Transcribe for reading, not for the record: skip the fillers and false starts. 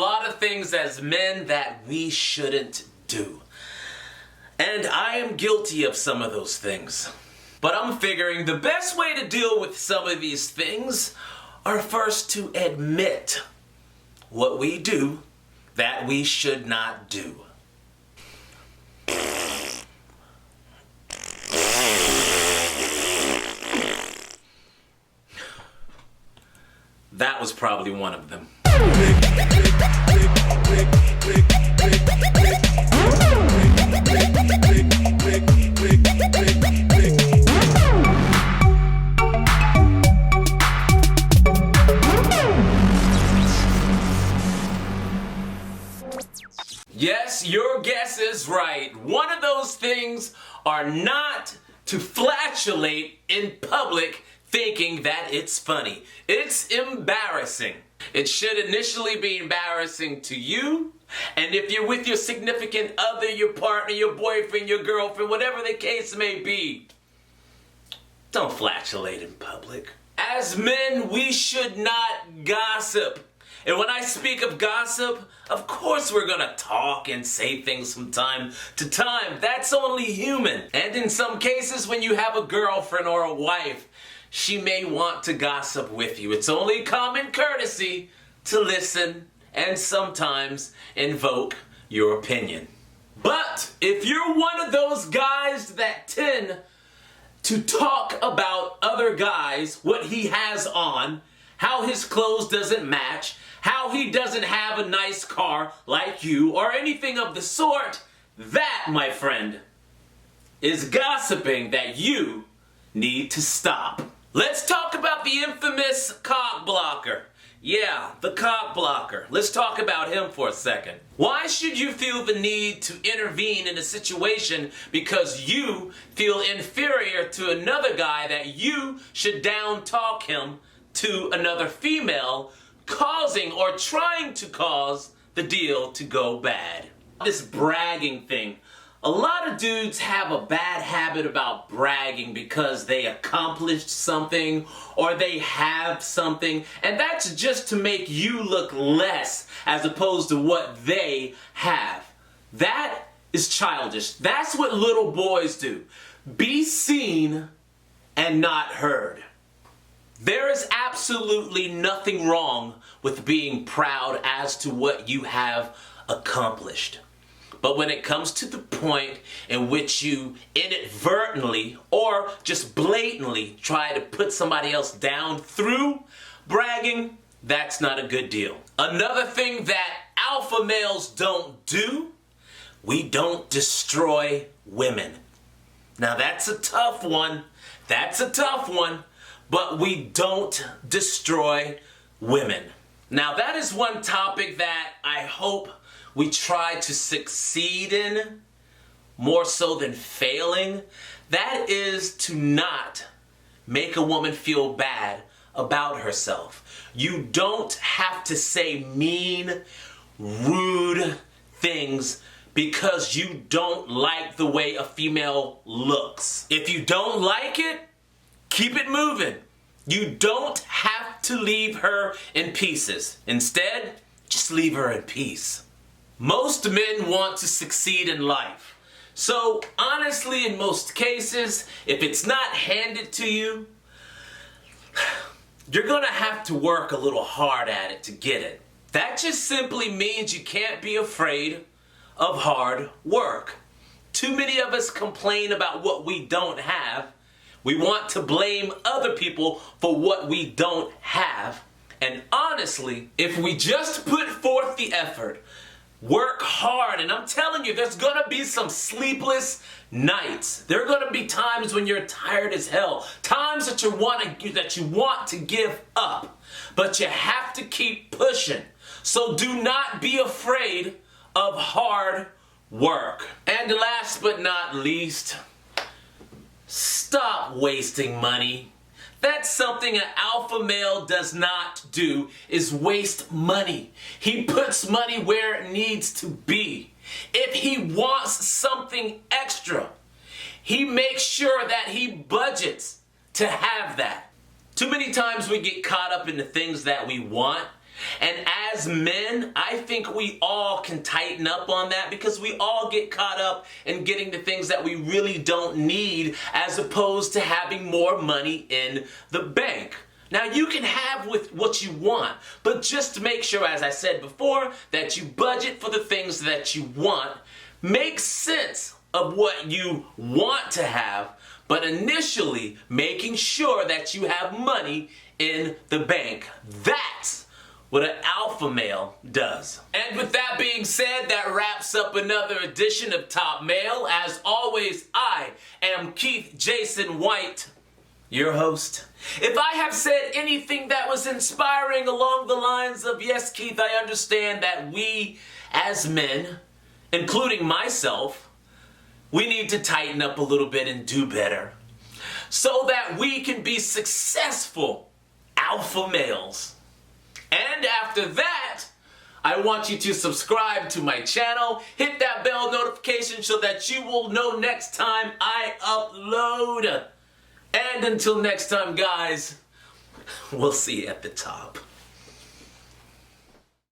lot of things as men that we shouldn't do. And I am guilty of some of those things. But I'm figuring the best way to deal with some of these things are first to admit what we do that we should not do. That was probably one of them. Yes, your guess is right. One of those things are not to flatulate in public thinking that it's funny. It's embarrassing. It should initially be embarrassing to you, and if you're with your significant other, your partner, your boyfriend, your girlfriend, whatever the case may be, don't flatulate in public. As men, we should not gossip. And when I speak of gossip, of course we're gonna talk and say things from time to time. That's only human. And in some cases, when you have a girlfriend or a wife, she may want to gossip with you. It's only common courtesy to listen and sometimes invoke your opinion. But if you're one of those guys that tend to talk about other guys, what he has on, how his clothes doesn't match, how he doesn't have a nice car like you, or anything of the sort, that, my friend, is gossiping that you need to stop. Let's talk about the infamous cock blocker. Yeah, the cock blocker. Let's talk about him for a second. Why should you feel the need to intervene in a situation because you feel inferior to another guy that you should down talk him to another female, causing or trying to cause the deal to go bad? This bragging thing. A lot of dudes have a bad habit about bragging because they accomplished something or they have something, and that's just to make you look less as opposed to what they have. That is childish. That's what little boys do. Be seen and not heard. There is absolutely nothing wrong with being proud as to what you have accomplished. But when it comes to the point in which you inadvertently or just blatantly try to put somebody else down through bragging, that's not a good deal. Another thing that alpha males don't do, we don't destroy women. Now that's a tough one. That's a tough one. But we don't destroy women. Now that is one topic that I hope we try to succeed in more so than failing. That is to not make a woman feel bad about herself. You don't have to say mean, rude things because you don't like the way a female looks. If you don't like it, keep it moving. You don't have to leave her in pieces. Instead, just leave her in peace. Most men want to succeed in life. So honestly, in most cases, if it's not handed to you, you're gonna have to work a little hard at it to get it. That just simply means you can't be afraid of hard work. Too many of us complain about what we don't have. We want to blame other people for what we don't have. And honestly, if we just put forth the effort, work hard, and I'm telling you, there's gonna be some sleepless nights. There are gonna be times when you're tired as hell. Times that you want to give up. But you have to keep pushing. So do not be afraid of hard work. And last but not least, stop wasting money. That's something an alpha male does not do, is waste money. He puts money where it needs to be. If he wants something extra, he makes sure that he budgets to have that. Too many times we get caught up in the things that we want And as men, I think we all can tighten up on that because we all get caught up in getting the things that we really don't need as opposed to having more money in the bank. Now, you can have with what you want, but just make sure, as I said before, that you budget for the things that you want. Make sense of what you want to have, but initially making sure that you have money in the bank. That's what an alpha male does. And with that being said, that wraps up another edition of Top Male. As always, I am Keith Jason White, your host. If I have said anything that was inspiring along the lines of, yes, Keith, I understand that we as men, including myself, we need to tighten up a little bit and do better so that we can be successful alpha males. And after that, I want you to subscribe to my channel, hit that bell notification so that you will know next time I upload. And until next time, guys, we'll see you at the top.